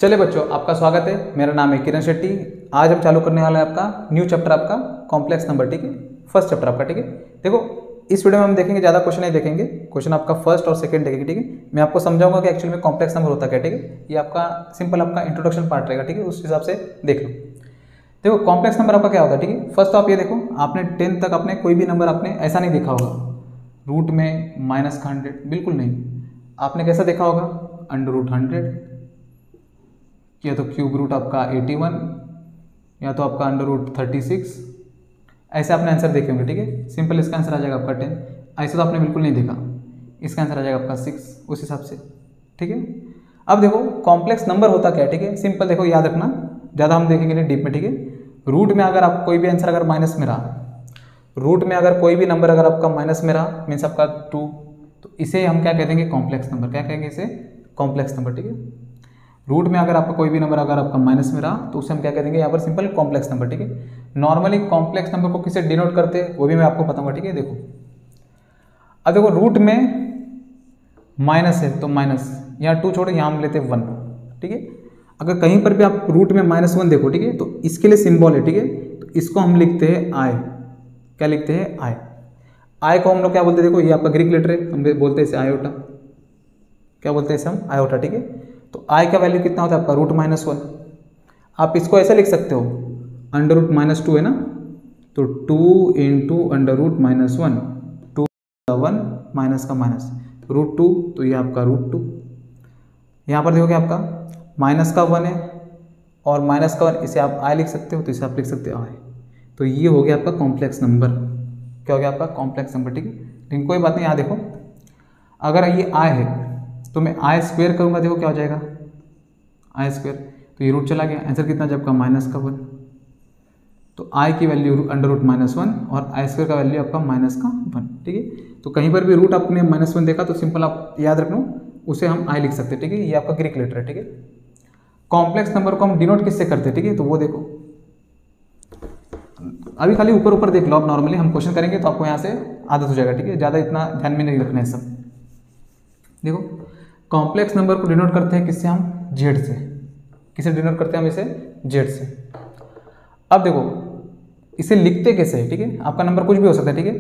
चलिए बच्चों, आपका स्वागत है। मेरा नाम है किरण शेट्टी। आज हम चालू करने वाला है आपका न्यू चैप्टर, आपका कॉम्प्लेक्स नंबर। ठीक है, फर्स्ट चैप्टर आपका। ठीक है, देखो इस वीडियो में हम देखेंगे, ज़्यादा क्वेश्चन नहीं देखेंगे, क्वेश्चन आपका फर्स्ट और सेकंड देखेंगे। ठीक है, मैं आपको समझाऊंगा कि एक्चुअली में कॉम्प्लेक्स नंबर होता क्या। ठीक है, ये आपका सिंपल आपका इंट्रोडक्शन पार्ट रहेगा। ठीक है, उस हिसाब से देख लो। देखो कॉम्प्लेक्स नंबर आपका क्या होता है। ठीक है, फर्स्ट तो आप ये देखो, आपने 10 तक आपने कोई भी नंबर आपने ऐसा नहीं देखा होगा रूट में माइनस का 100, बिल्कुल नहीं। आपने कैसा देखा होगा, अंडर रूट 100, या तो क्यूब रूट आपका 81, या तो आपका अंडर रूट 36, ऐसे आपने आंसर देखे होंगे। ठीक है, सिंपल इसका आंसर आ जाएगा आपका 10। ऐसे तो आपने बिल्कुल नहीं देखा, इसका आंसर आ जाएगा आपका 6 उस हिसाब से। ठीक है, अब देखो कॉम्प्लेक्स नंबर होता क्या है। ठीक है, सिंपल देखो, याद रखना, ज़्यादा हम देखेंगे नहीं डीप में। ठीक है, रूट में अगर आप कोई भी आंसर अगर माइनस में रहा, रूट में अगर कोई भी नंबर अगर आपका माइनस में रहा मीन्स आपका 2, तो इसे हम क्या कह देंगे, कॉम्प्लेक्स नंबर। क्या कहेंगे इसे, कॉम्प्लेक्स नंबर। ठीक है, रूट में अगर आपका कोई भी नंबर अगर आपका माइनस में रहा तो उसे हम क्या कह देंगे यहाँ पर, सिंपल कॉम्प्लेक्स नंबर। ठीक है, नॉर्मली कॉम्प्लेक्स नंबर को किसे डिनोट करते हैं वो भी मैं आपको बताऊंगा। ठीक है, देखो अब देखो रूट में माइनस है तो माइनस, यहाँ 2 छोड़ो, यहाँ हम लेते हैं 1। ठीक है, अगर कहीं पर भी आप रूट में -1 देखो, ठीक है, तो इसके लिए सिंबल है। ठीक है, तो इसको हम लिखते हैं आई। क्या लिखते हैं, आई। आई को हम लोग क्या बोलते हैं, देखो ये आपका ग्रीक लेटर है, हम बोलते हैं इसे आयोटा। क्या बोलते हैं इसे हम, आयोटा। ठीक है, तो आई का वैल्यू कितना होता है आपका, रूट -1। आप इसको ऐसे लिख सकते हो, अंडर रूट -2 है ना, तो 2 इंटू अंडर रूट -1, 2 1 माइनस का माइनस रूट 2, तो ये आपका रूट 2। यहाँ पर देखोगे आपका माइनस का 1 है और माइनस का 1, इसे आप आई लिख सकते हो, तो इसे आप लिख सकते हो आई। तो ये हो गया आपका कॉम्प्लेक्स नंबर। क्या हो गया आपका, कॉम्प्लेक्स नंबर। ठीक है, लेकिन कोई बात नहीं, यहाँ देखो अगर ये आई है तो मैं आई स्क्वायर करूँगा, देखो क्या हो जाएगा, आई स्क्वायर, तो ये रूट चला गया, आंसर कितना जब का माइनस का 1, तो आई की वैल्यू अंडर रूट -1 और आई स्क्वायर का वैल्यू आपका माइनस का 1। ठीक है, तो कहीं पर भी रूट आपने -1 देखा तो सिंपल आप याद रखना, उसे हम आई लिख सकते हैं। ठीक है, ये आपका ग्रीक लेटर है। ठीक है, कॉम्प्लेक्स नंबर को हम डिनोट किससे करते हैं। ठीक है, तो वो देखो अभी खाली ऊपर ऊपर देख लो आप, नॉर्मली हम क्वेश्चन करेंगे तो आपको यहाँ से आदत हो जाएगा। ठीक है, ज़्यादा इतना ध्यान में नहीं रखना है सब। देखो कॉम्प्लेक्स नंबर को डिनोट करते हैं किससे, हम जेड से। किसे डिनोट करते हैं हम, इसे जेड से। अब देखो इसे लिखते कैसे है। ठीक है, आपका नंबर कुछ भी हो सकता है। ठीक है,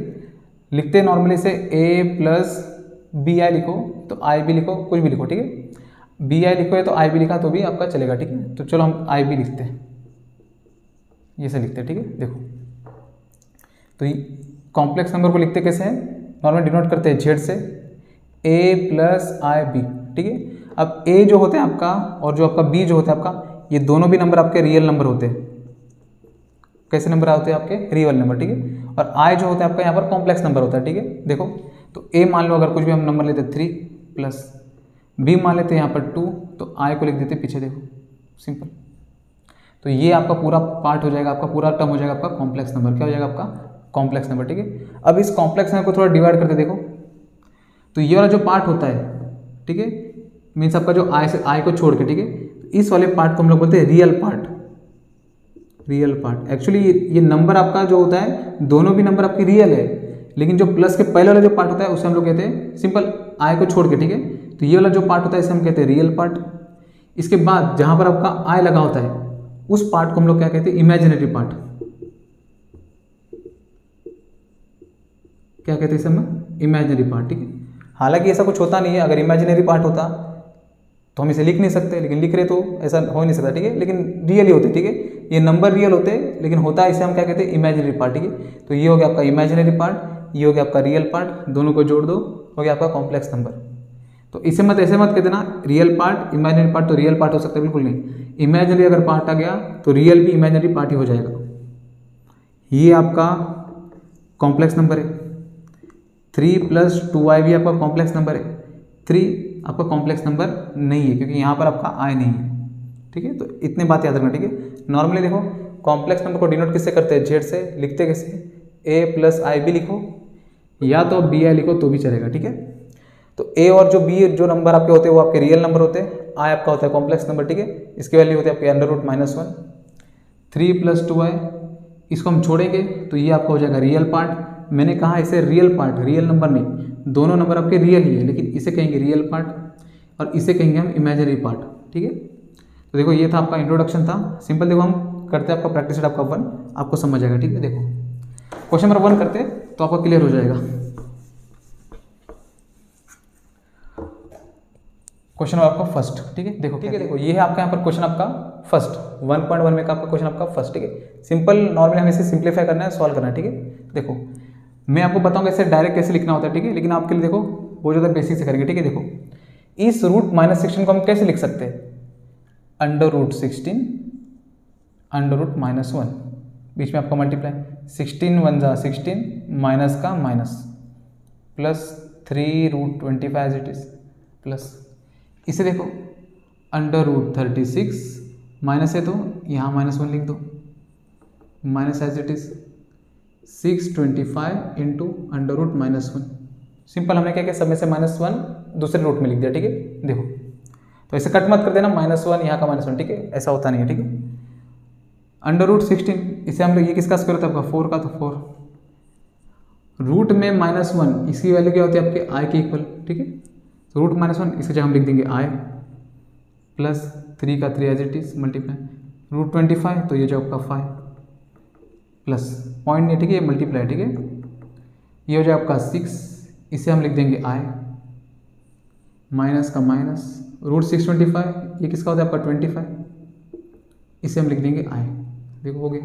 लिखते नॉर्मली इसे a प्लस बी आई लिखो, तो आई भी लिखो, कुछ भी लिखो। ठीक है, बी आई लिखो है तो आई भी लिखा तो भी आपका चलेगा। ठीक है, तो चलो हम आई भी लिखते हैं, ये से लिखते हैं। ठीक है, देखो तो कॉम्प्लेक्स नंबर को लिखते कैसे हैं, नॉर्मली डिनोट करते हैं जेड से, a प्लस आई बी। ठीक है, अब a जो होता है आपका और जो आपका b जो होता है आपका, ये दोनों भी नंबर आपके रियल नंबर होते हैं। कैसे नंबर होते हैं आपके, रियल नंबर। ठीक है, और i जो होता है आपका यहाँ पर कॉम्प्लेक्स नंबर होता है। ठीक है, देखो तो a मान लो अगर कुछ भी हम नंबर लेते 3 प्लस b मान लेते हैं यहाँ पर 2, तो i को लिख देते पीछे, देखो सिंपल। तो ये आपका पूरा पार्ट हो जाएगा, आपका पूरा टर्म हो जाएगा आपका कॉम्प्लेक्स नंबर। क्या हो जाएगा आपका, कॉम्प्लेक्स नंबर। ठीक है, अब इस कॉम्प्लेक्स नंबर को थोड़ा डिवाइड करके देखो, तो ये वाला जो पार्ट होता है, ठीक है, मीन्स आपका जो आई से आई को छोड़ के, ठीक है, इस वाले पार्ट को हम लोग बोलते हैं real part. Real part actually ये नंबर आपका जो होता है, दोनों भी नंबर आपकी रियल है, लेकिन जो प्लस के पहले वाला जो पार्ट होता है उसे हम लोग कहते हैं सिंपल आई को छोड़ के। ठीक है, तो ये वाला जो पार्ट होता है इसे हम कहते हैं रियल पार्ट। इसके बाद जहां पर आपका आई लगा होता है उस पार्ट को हम लोग क्या कहते हैं, इमेजिनरी पार्ट। क्या कहते हैं इसे हम, इमेजिनरी पार्ट। ठीक है, हालांकि ऐसा कुछ होता नहीं है, अगर इमेजिनरी पार्ट होता तो हम इसे लिख नहीं सकते, लेकिन लिख रहे तो ऐसा हो नहीं सकता। ठीक है, लेकिन रियल ही होते। ठीक है, ये नंबर रियल होते हैं, लेकिन होता है इसे हम क्या कहते हैं, इमेजिनरी पार्ट। ठीक है, तो ये हो गया आपका इमेजिनरी पार्ट, ये हो गया आपका रियल पार्ट, दोनों को जोड़ दो, हो गया आपका कॉम्प्लेक्स नंबर। तो इसे मत ऐसे मत कह देना रियल पार्ट इमेजिनरी पार्ट, तो रियल पार्ट हो सकता है, बिल्कुल नहीं। इमेजिनरी अगर पार्ट आ गया तो रियल भी इमेजिनरी पार्ट ही हो जाएगा। ये आपका कॉम्प्लेक्स नंबर है। 3 प्लस 2i भी आपका कॉम्प्लेक्स नंबर है। 3 आपका कॉम्प्लेक्स नंबर नहीं है क्योंकि यहाँ पर आपका आई नहीं है। ठीक है, तो इतने बात याद रखना। ठीक है, नॉर्मली देखो कॉम्प्लेक्स नंबर को डिनोट किससे करते हैं, जेड से। लिखते कैसे, a प्लस आई भी लिखो या तो बी आई लिखो तो भी चलेगा। ठीक है, तो a और जो b जो नंबर आपके होते हैं वो आपके रियल नंबर होते हैं, i आपका होता है कॉम्प्लेक्स नंबर। ठीक है, इसकी वैल्यू होती है आपके अंडर रूट -1। 3 प्लस 2i, इसको हम छोड़ेंगे तो ये आपका हो जाएगा रियल पार्ट। मैंने कहा इसे रियल पार्ट, रियल नंबर नहीं, दोनों नंबर आपके रियल ही है, लेकिन इसे कहेंगे रियल पार्ट और इसे कहेंगे हम इमेजिनरी पार्ट। ठीक है, तो देखो ये था आपका इंट्रोडक्शन था, सिंपल। देखो हम करते हैं आपका प्रैक्टिस सेट आपका 1, आपको समझ आएगा, ठीक है। देखो क्वेश्चन नंबर 1 करते तो आपका क्लियर हो जाएगा। क्वेश्चन आपका फर्स्ट, ठीक है। देखो ठीक है, देखो ये है आपका यहाँ पर क्वेश्चन आपका फर्स्ट 1.1 में का आपका क्वेश्चन आपका फर्स्ट, ठीक है। सिंपल नॉर्मली हमें इसे सिंप्लीफाई करना है, सॉल्व करना है, ठीक है। देखो मैं आपको बताऊंगा इसे डायरेक्ट कैसे लिखना होता है, ठीक है, लेकिन आपके लिए देखो बहुत ज़्यादा बेसिक से करेंगे, ठीक है। देखो इस रूट -16 को हम कैसे लिख सकते हैं, √16 √-1, बीच में आपका मल्टीप्लाई, 16 1 जा 16, माइनस का minus, plus 3√25 as it is, plus इसे देखो √36 माइनस है तो यहाँ -1 लिख दो, minus as it is 625 into √-1। Simple हमने क्या किया, सब में से -1 दूसरे रूट में लिख दिया, ठीक है। देखो तो ऐसे कट मत कर देना, -1 यहाँ का -1, ठीक है, ऐसा होता नहीं है, ठीक है। √16 इसे हम लोग, ये किसका स्क्वायर होता है आपका 4 का, तो 4 रूट में -1 इसकी वैल्यू क्या होती है आपके i के इक्वल, ठीक है। तो √-1 इसके जगह हम लिख देंगे i, प्लस 3 का 3 एज इट इज, मल्टीप्लाई √25 तो ये जो आपका 5, प्लस पॉइंट नहीं, ठीक है, ये मल्टीप्लाई, ठीक है। ये हो जाए आपका 6, इसे हम लिख देंगे i, माइनस का माइनस √625 ये किसका होता है आपका 25, इसे हम लिख देंगे i। देखो हो गया,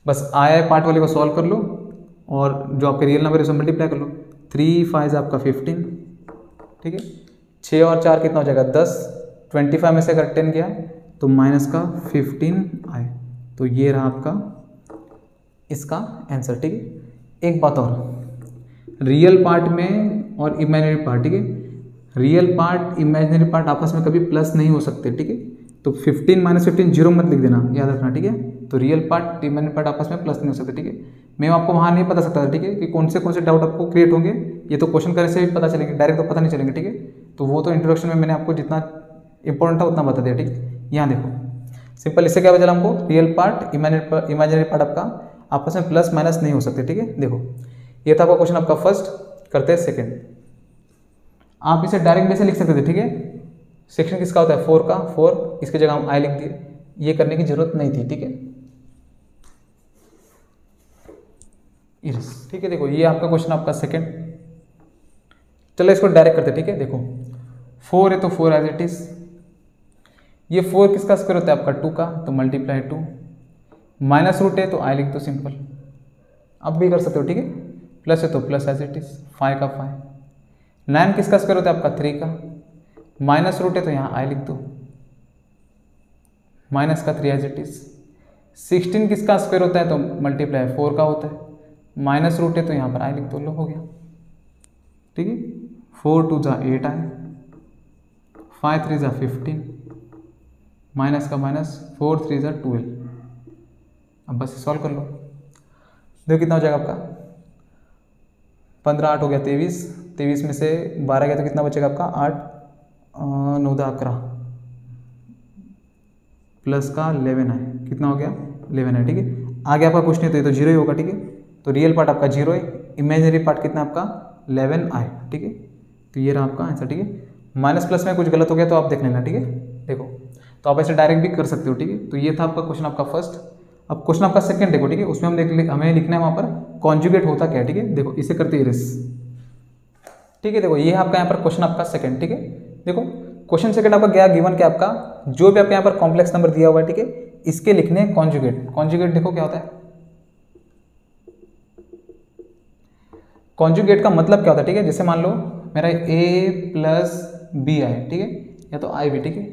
बस आया पार्ट वाले को सॉल्व कर लो और जो आपके रियल नंबर है उसे मल्टीप्लाई कर लो। 3 5 आपका 15, ठीक है। 6 और 4 कितना हो जाएगा 10, 25 में से अगर 10 गया तो माइनस का 15 आए, तो ये रहा आपका इसका आंसर, ठीक है। एक बात और, रियल पार्ट में और इमेजिनरी पार्ट, ठीक है, रियल पार्ट इमेजिनरी पार्ट आपस में कभी प्लस नहीं हो सकते, ठीक है। तो 15 -15 जीरो मत लिख देना, याद रखना, ठीक है। तो रियल पार्ट इमेजिनरी पार्ट आपस में प्लस नहीं हो सकते, ठीक है। मैं आपको वहाँ नहीं पता सकता था, ठीक है, कि कौन से डाउट आपको क्रिएट होंगे, ये तो क्वेश्चन करने से भी पता चलेंगे, डायरेक्ट तो पता नहीं चलेंगे, ठीक है। तो वो तो इंट्रोडक्शन में मैंने आपको जितना इंपॉर्टेंट था उतना बता दिया, ठीक है। यहाँ देखो सिंपल, इससे क्या बचा हमको, रियल पार्ट इमेजिनरी पार्ट आपका आपस में प्लस माइनस नहीं हो सकते, ठीक है। देखो ये था आपका क्वेश्चन आपका फर्स्ट, करते हैं सेकेंड। आप इसे डायरेक्ट में से लिख सकते थे, ठीक है। सेक्शन किसका होता है 4 का, 4 इसकी जगह हम i लिख दिए, ये करने की जरूरत नहीं थी, ठीक है। ठीक है, देखो ये आपका क्वेश्चन आपका सेकंड। चलो इसको डायरेक्ट करते, ठीक है। देखो 4 है तो 4 एज इट इज, ये 4 किसका स्क्वायर होता है आपका 2 का, तो मल्टीप्लाई 2, माइनस रूट है तो i लिख दो सिंपल, अब भी कर सकते हो, ठीक है। प्लस है तो प्लस एज इट इज, 5 का 5, 9 किसका स्क्वायर होता है आपका 3 का, माइनस रूट है तो यहाँ i लिख दो, माइनस का 3 एज इट इज। 16 किसका स्क्वायर होता है तो मल्टीप्लाई 4 का होता है, माइनस रूट है तो यहाँ पर i लिख दो, लो हो गया, ठीक है। 4 2 जा 8 i, 5 3 जा 15, माइनस का माइनस 4 3 जा 12। अब बस सॉल्व कर लो, देखो कितना हो जाएगा आपका 15 8 हो गया 23, 23 में से 12 गया तो कितना बचेगा आपका 8 9 10 11, प्लस का 11 है, कितना हो गया 11 है, ठीक है। आगे आपका कुछ नहीं तो ये तो जीरो ही होगा, ठीक है। तो रियल पार्ट आपका जीरो है, इमेजिनरी पार्ट कितना आपका 11 आए, ठीक है। तो ये रहा आपका आंसर, ठीक है। माइनस प्लस में कुछ गलत हो गया तो आप देख लेना, ठीक है। देखो तो आप ऐसे डायरेक्ट भी कर सकते हो, ठीक है। तो ये था आपका क्वेश्चन आपका फर्स्ट। अब क्वेश्चन आपका सेकंड देखो, ठीक है। उसमें हमें लिखना है वहाँ पर कॉन्जुगेट होता क्या है, ठीक है। देखो इसे करते इरेज, ठीक है। देखो ये है आपका यहाँ पर क्वेश्चन आपका सेकंड, ठीक है। देखो क्वेश्चन सेकंड आपका क्या गिवन क्या आपका, जो भी आपका यहाँ पर कॉम्प्लेक्स नंबर दिया हुआ है, ठीक है, इसके लिखने कॉन्जुगेट। कॉन्जुगेट देखो क्या होता है, कॉन्जुगेट का मतलब क्या होता है, ठीक है। जैसे मान लो मेरा a प्लस बी आई, ठीक है, या तो आई भी, ठीक है,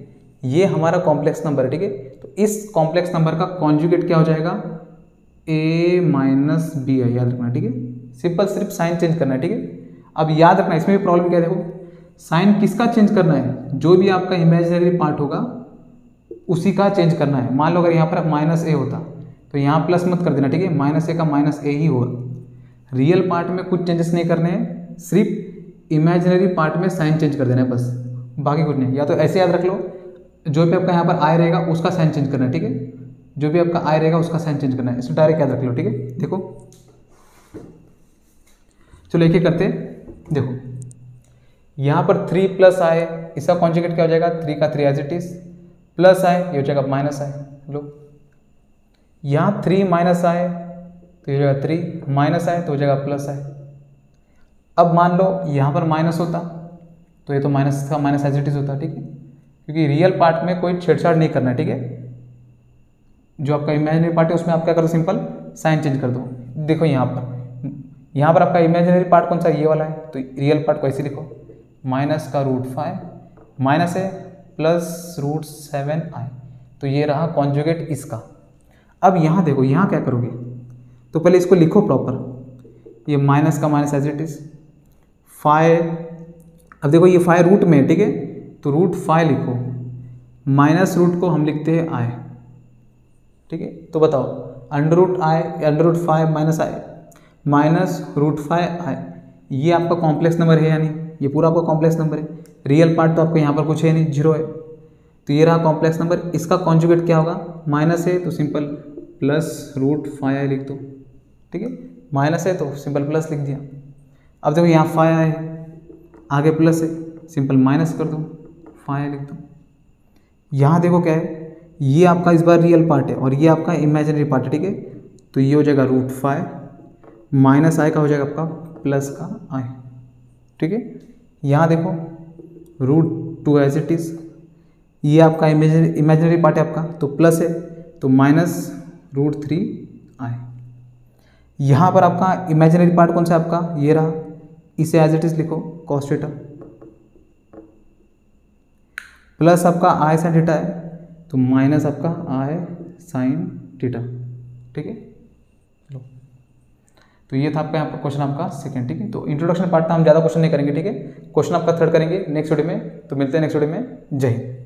ये हमारा कॉम्प्लेक्स नंबर है, ठीक है। तो इस कॉम्प्लेक्स नंबर का कॉन्जुगेट क्या हो जाएगा a माइनस बी आई, याद रखना, ठीक है। सिंपल सिर्फ साइन चेंज करना है, ठीक है। अब याद रखना इसमें भी प्रॉब्लम क्या है, देखो साइन किसका चेंज करना है, जो भी आपका इमेजिनरी पार्ट होगा उसी का चेंज करना है। मान लो अगर यहाँ पर माइनस ए होता तो यहाँ प्लस मत कर देना, ठीक है, माइनस ए का माइनस ए ही होगा। रियल पार्ट में कुछ चेंजेस नहीं करने हैं, सिर्फ इमेजिनरी पार्ट में साइन चेंज कर देना है बस, बाकी कुछ नहीं। या तो ऐसे याद रख लो, जो भी आपका यहाँ पर आई रहेगा उसका साइन चेंज करना है, ठीक है, जो भी आपका आई रहेगा उसका साइन चेंज करना है, इसको डायरेक्ट याद रख लो, ठीक है। देखो चलो एक एक करते हैं। देखो यहाँ पर 3 प्लस आए, इसका कॉन्जुगेट क्या हो जाएगा 3 का 3 एज इट इज, प्लस आए ये हो जाएगा माइनस आए। लो यहाँ 3 माइनस आए तो ये हो जाएगा 3, माइनस आए तो हो जाएगा प्लस आए। अब मान लो यहाँ पर माइनस होता तो ये तो माइनस का माइनस एज इट इज होता, ठीक है, क्योंकि रियल पार्ट में कोई छेड़छाड़ नहीं करना है, ठीक है। जो आपका इमेजिनरी पार्ट है उसमें आप क्या करो, सिंपल साइन चेंज कर दो। देखो यहाँ पर आपका इमेजिनरी पार्ट कौन सा, ये वाला है, तो रियल पार्ट को ऐसे लिखो, माइनस का √5 माइनस है प्लस √7i, तो ये रहा कॉन्जुगेट इसका। अब यहाँ देखो, यहाँ क्या करोगे, तो पहले इसको लिखो प्रॉपर, ये माइनस का माइनस एज इट इज 5। अब देखो ये 5 रूट में, ठीक है, तो √5 लिखो, माइनस रूट को हम लिखते हैं i, ठीक है। तो बताओ √5 माइनस i माइनस √5i, ये आपका कॉम्प्लेक्स नंबर है या नहीं, ये पूरा आपका कॉम्प्लेक्स नंबर है। रियल पार्ट तो आपको यहाँ पर कुछ है नहीं, 0 है, तो ये रहा कॉम्प्लेक्स नंबर। इसका कॉन्जुगेट क्या होगा, माइनस है तो सिंपल प्लस √5i लिख दो, ठीक है, माइनस है तो सिंपल प्लस लिख दिया। अब देखो यहाँ 5i है, आगे प्लस है, सिंपल माइनस कर दो, 5i लिख दो। यहाँ देखो क्या है, ये आपका इस बार रियल पार्ट है और ये आपका इमेजिनरी पार्ट है, ठीक है, तो ये हो जाएगा √5 माइनस i का हो जाएगा आपका प्लस का i, ठीक है। यहाँ देखो √2 एज इट इज, ये आपका इमेजिनरी पार्ट है आपका, तो प्लस है तो माइनस √3i। यहाँ पर आपका इमेजिनरी पार्ट कौन सा है आपका, ये रहा, इसे एज इट इज लिखो cos थीटा, प्लस आपका i sin थीटा है तो माइनस आपका i sin थीटा, ठीक है। लो तो ये था आपका यहाँ पर क्वेश्चन आपका सेकंड, ठीक है। तो इंट्रोडक्शन पार्ट था, हम ज़्यादा क्वेश्चन नहीं करेंगे, ठीक है। क्वेश्चन आपका थर्ड करेंगे नेक्स्ट वीडियो में। तो मिलते हैं नेक्स्ट वीडियो में। जय हिंद।